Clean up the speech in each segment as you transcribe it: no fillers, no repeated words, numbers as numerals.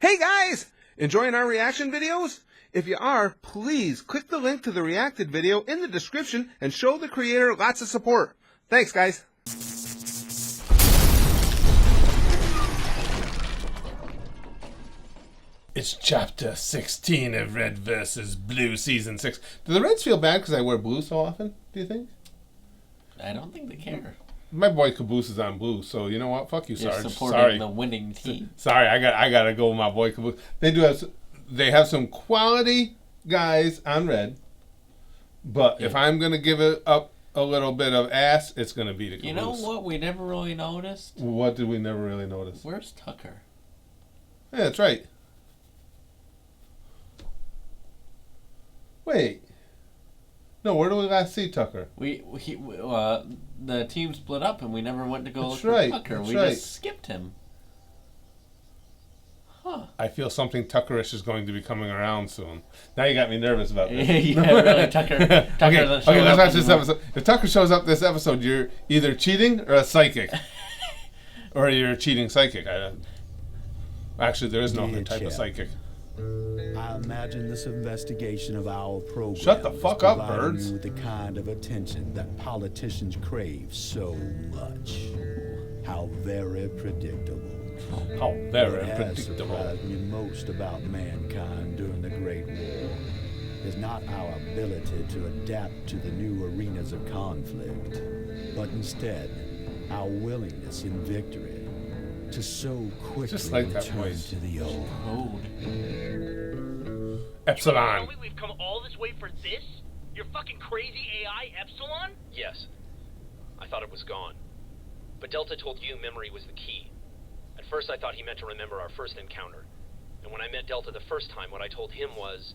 Hey guys! Enjoying our reaction videos? If you are, please click the link to the reacted video in the description and show the creator lots of support. Thanks guys! It's chapter 16 of Red vs. Blue season 6. Do the Reds feel bad because I wear blue so often, do you think? I don't think they care. My boy Caboose is on blue, so you know what? Fuck you, Sarge. They're supporting Sorry. the winning team. Sorry, I gotta go with my boy Caboose. They have some quality guys on red, but if I'm gonna give it up a little bit of ass, it's gonna be the Caboose. You know what we never really noticed? What did we never really notice? Where's Tucker? Yeah, that's right. Wait. No, where do we last see Tucker? The team split up and we never went to go look right, for Tucker. that's We right. just skipped him. Huh. I feel something Tuckerish is going to be coming around soon. Now you got me nervous about this. Yeah, really, Tucker. Okay, let's watch this episode. If Tucker shows up this episode, you're either cheating or a psychic. Or you're a cheating psychic. Actually, there is no other type of psychic. I imagine this investigation of our program. Shut the fuck up, birds. You the kind of attention that politicians crave so much. How very predictable. How very What has predictable. surprised me most about mankind during the Great War is not our ability to adapt to the new arenas of conflict, but instead our willingness in victory to so quickly Just like that return voice. to the old. Epsilon. Tell me we've come all this way for this? Your fucking crazy AI Epsilon? Yes. I thought it was gone. But Delta told you memory was the key. At first I thought he meant to remember our first encounter. And when I met Delta the first time, what I told him was,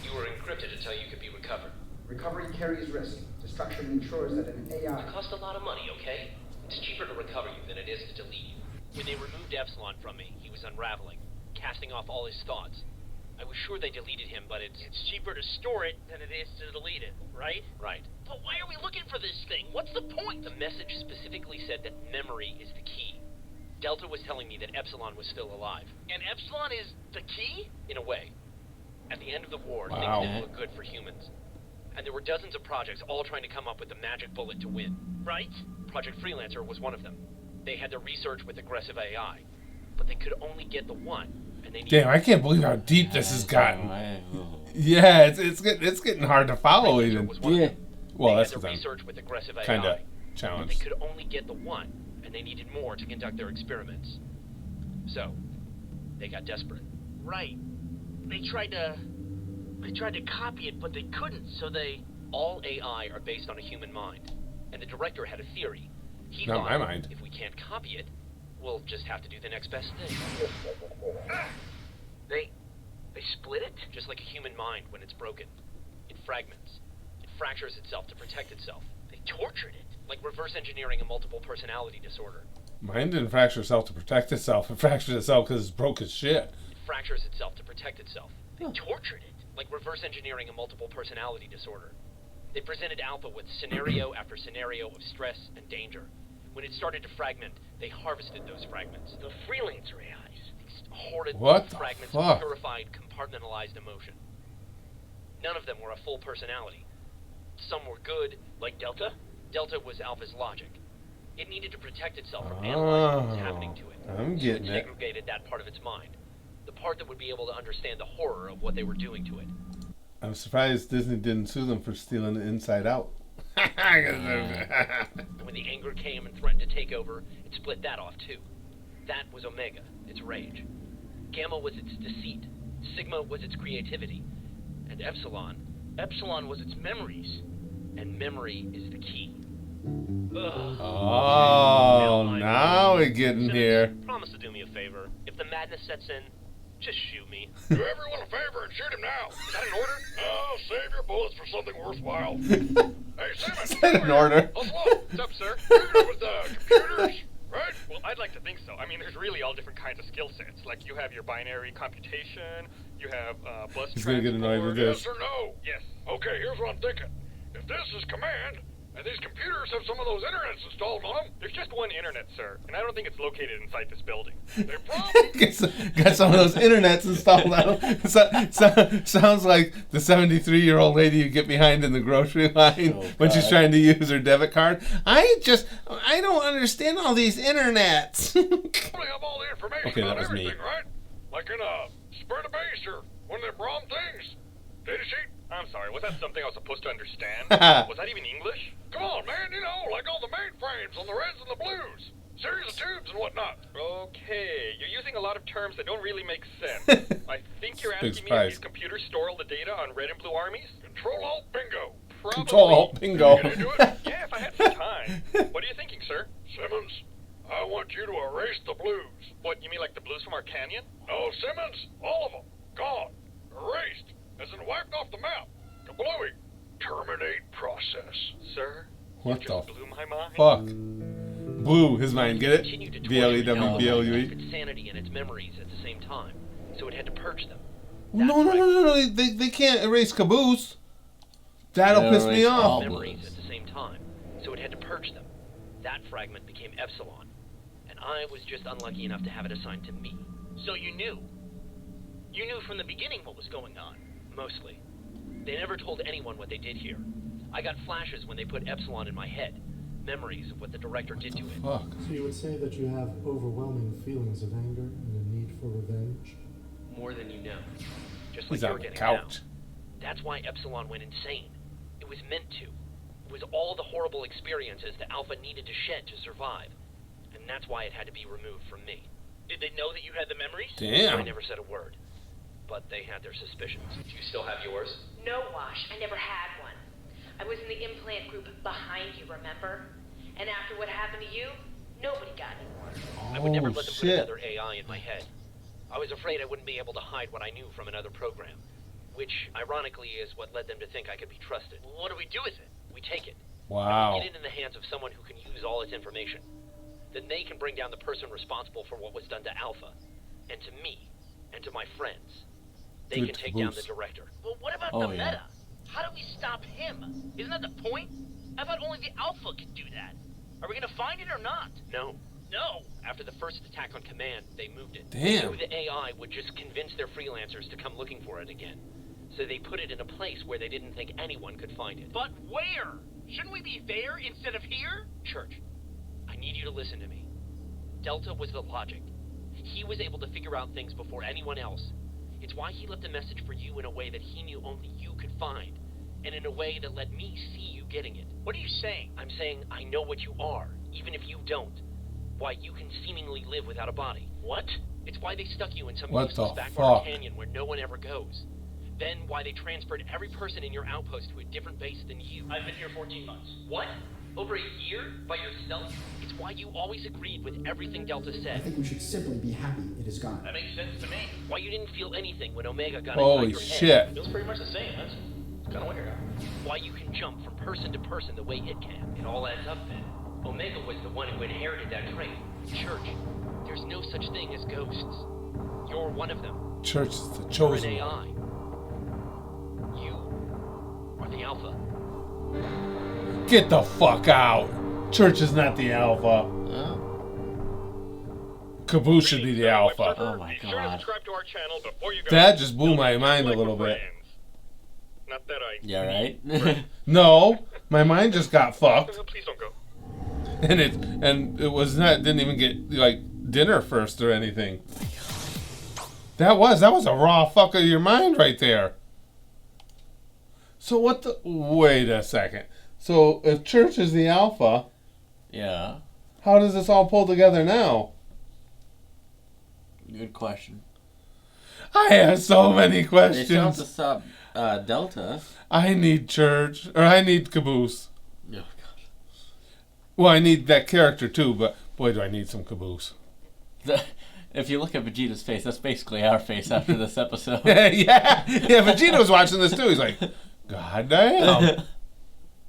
you were encrypted until you could be recovered. Recovery carries risk. Destruction ensures that an AI... It cost a lot of money, okay? It's cheaper to recover you than it is to delete you. When they removed Epsilon from me, he was unraveling, casting off all his thoughts. I was sure they deleted him, but it's cheaper to store it than it is to delete it, right? Right. But why are we looking for this thing? What's the point? The message specifically said that memory is the key. Delta was telling me that Epsilon was still alive. And Epsilon is the key? In a way. At the end of the war, Wow. things didn't look good for humans. And there were dozens of projects all trying to come up with the magic bullet to win. Right? Project Freelancer was one of them. They had to research with aggressive AI, but they could only get the one, and they needed... Damn, I can't believe how deep this has gotten. Yeah, it's getting hard to follow Freelancer even. was one of them. Well, They that's had to because research with aggressive I'm AI, kind of but they challenged. could only get the one, and they needed more to conduct their experiments. So, they got desperate. Right. They tried to copy it, but they couldn't, so they... All AI are based on a human mind, and the director had a theory. He Not thought, my mind. if we can't copy it, we'll just have to do the next best thing. They split it? Just like a human mind when it's broken. It fragments. It fractures itself to protect itself. They tortured it. Like reverse engineering a multiple personality disorder. Mine didn't fracture itself to protect itself. It fractured itself because it's broke as shit. It fractures itself to protect itself. They tortured it. Like reverse engineering a multiple personality disorder. They presented Alpha with scenario after scenario of stress and danger. When it started to fragment, they harvested those fragments. The freelancer AIs. These horrid What the fragments fuck? of purified, compartmentalized emotion. None of them were a full personality. Some were good, Like Delta? Delta was Alpha's logic. It needed to protect itself from analyzing what was Oh, happening to it. I'm So getting it it. segregated that part of its mind. The part that would be able to understand the horror of what they were doing to it. I'm surprised Disney didn't sue them for stealing the Inside Out. And when the anger came and threatened to take over, it split that off too. That was Omega, its rage. Gamma was its deceit. Sigma was its creativity. And Epsilon Was its memories. and memory is the key. Ugh. Oh, now we're getting Simmons, here. Promise to do me a favor. If the madness sets in, just shoot me. Do everyone a favor and shoot him now. Is that an order? No, save your bullets for something worthwhile. Hey, Simmons. Is that an order? Hello. What's up, sir? You're good with computers, right? Well, I'd like to think so. I mean, there's really all different kinds of skill sets. Like, you have your binary computation, you have bus He's gonna get annoyed with transport. this. Yes or no? Yes. Okay, here's what I'm thinking. If this is command, And these computers have some of those internets installed on them. There's just one internet, sir, and I don't think it's located inside this building. They probably... Got some of those internets installed on them. Sounds like the 73-year-old lady you get behind in the grocery line when she's trying to use her debit card. I don't understand all these internets. probably have all the information Okay, about that was me. everything, right? Like in a Spur the Base or one of them ROM things. Data sheet? I'm sorry, was that something I was supposed to understand? Was that even English? Come on, man, you know, like all the mainframes on the reds and the blues. Series of tubes and whatnot. Okay, you're using a lot of terms that don't really make sense. I think you're asking me if these computers store all the data on red and blue armies? Control-Alt-Bingo. Probably. Control-Alt-Bingo. Can you do it? Yeah, if I had some time. What are you thinking, sir? Simmons, I want you to erase the blues. What, you mean like the blues from our canyon? No, Simmons, all of them. Gone. Erased. As in wiped off the map. Kablooey. Terminate process. Sir, What you the just blew my mind. fuck? Blew his mind. Get it? Continued to B-L-E-W-B-L-U-E. its sanity and its memories at the same time, so it had to purge them. No. They can't erase Caboose. That'll piss me off. Memories at the same time, so it had to purge them. That fragment became Epsilon, and I was just unlucky enough to have it assigned to me. So you knew? You knew from the beginning what was going on? Mostly. They never told anyone what they did here. I got flashes when they put Epsilon in my head. Memories of what the director did to it. Fuck. So you would say that you have overwhelming feelings of anger and a need for revenge? More than you know. Just like He's you're on the getting couch. now. That's why Epsilon went insane. It was meant to. It was all the horrible experiences that Alpha needed to shed to survive. And that's why it had to be removed from me. Did they know that you had the memories? Damn. I never said a word. But they had their suspicions. Do you still have yours? No, Wash. I never had one. I was in the implant group behind you, remember? And after what happened to you, nobody got any more. I would never Oh, let them put shit. another AI in my head. I was afraid I wouldn't be able to hide what I knew from another program. Which, ironically, is what led them to think I could be trusted. Well, what do we do with it? We take it. Wow. Get it in the hands of someone who can use all its information. Then they can bring down the person responsible for what was done to Alpha, and to me, and to my friends. They Good can take down the caboose. director. Well, what about the Meta? How do we stop him? Isn't that the point? I thought only the Alpha could do that. Are we gonna find it or not? No. No. After the first attack on Command, they moved it. Damn. They knew the AI would just convince their freelancers to come looking for it again. So they put it in a place where they didn't think anyone could find it. But where? Shouldn't we be there instead of here? Church, I need you to listen to me. Delta was the logic. He was able to figure out things before anyone else. It's why he left a message for you in a way that he knew only you could find, and in a way that let me see you getting it. What are you saying? I'm saying I know what you are, even if you don't. Why you can seemingly live without a body. What? It's why they stuck you in some What useless the backwater fuck? canyon where no one ever goes. Then why they transferred every person in your outpost to a different base than you. I've been here 14 months. What? Over a year? By yourself? It's why you always agreed with everything Delta I said. think we should simply be happy it is gone. That makes sense to me. Why you didn't feel anything when Omega got Holy inside your shit. head. Feels pretty much the same. That's kind of weird. Why you can jump from person to person the way it can. It all adds up then. Omega was the one who inherited that trait. Church, there's no such thing as ghosts. You're one of them. Church is the You're an chosen AI. one. You are the Alpha. Get the fuck out. Church is not the Alpha. Caboose should be the Alpha. Oh my Be sure to god. subscribe to our channel before you go. That just blew my Don't mind a like little we're bit. friends. Not that I. Yeah, right? No, my mind just got fucked, Please don't go. and it was not. Didn't even get like dinner first or anything. That was a raw fuck of your mind right there. So what the? Wait a second. So if Church is the Alpha, Yeah. how does this all pull together now? Good question. I have so many They still have to questions. stop Delta. I need Church, or I need Caboose. Oh god. Well, I need that character too, but boy, do I need some Caboose. If you look at Vegeta's face, that's basically our face after this episode. Yeah, Vegeto's watching this too. He's like, God damn.